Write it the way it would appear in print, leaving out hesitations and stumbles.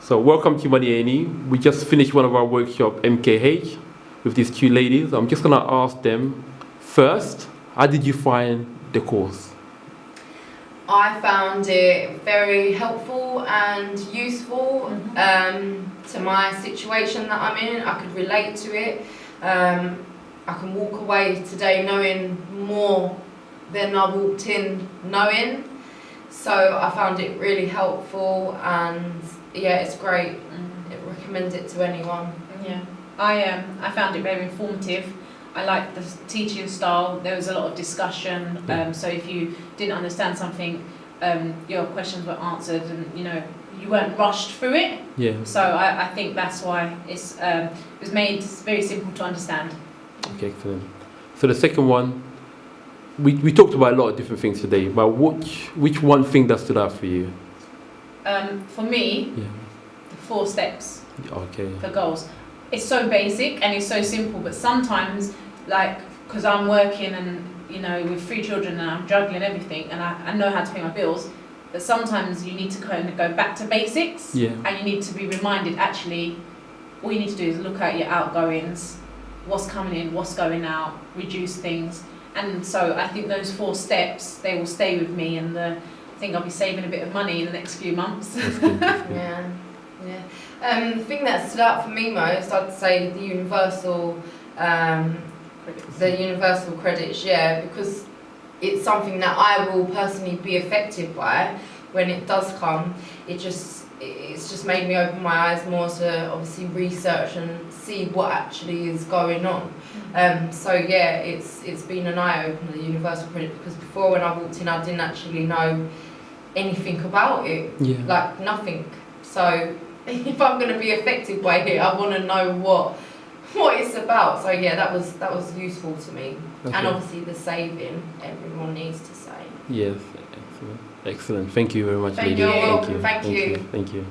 So welcome to Money A+E. We just finished one of our workshop MKH with these two ladies. I'm just gonna ask them first, how did you find the course? I found it very helpful and useful to my situation that I'm in. I could relate to it. I can walk away today knowing more than I walked in knowing. So I found it really helpful, and yeah, it's great. I recommend it to anyone. Yeah, I found it very informative. I liked the teaching style. There was a lot of discussion. So if you didn't understand something, your questions were answered, and you weren't rushed through it. Yeah. So I think that's why it was made very simple to understand. Okay, excellent. So the second one, we talked about a lot of different things today, but which one thing that stood out for you? For me, Yeah. the 4 steps Okay. for goals. It's so basic and it's so simple, but sometimes, because I'm working and with 3 children and I'm juggling everything, and I know how to pay my bills, but sometimes you need to kind of go back to basics. Yeah. And you need to be reminded, actually, all you need to do is look at your outgoings, what's coming in, what's going out, reduce things. And so I think those 4 steps, they will stay with me, and I think I'll be saving a bit of money in the next few months. Yeah. The thing that stood out for me most, I'd say the universal credits, yeah, because it's something that I will personally be affected by when it does come. It's just made me open my eyes more to obviously research and see what actually is going on. So yeah, it's been an eye opener, the universal credit, because before when I walked in, I didn't actually know anything about it, like nothing. So if I'm going to be affected by it, I want to know what it's about. So yeah, that was useful to me. Okay. And obviously the saving, everyone needs to save. Yes, excellent. Thank you very much, ladies. You're welcome. Thank you. Thank you.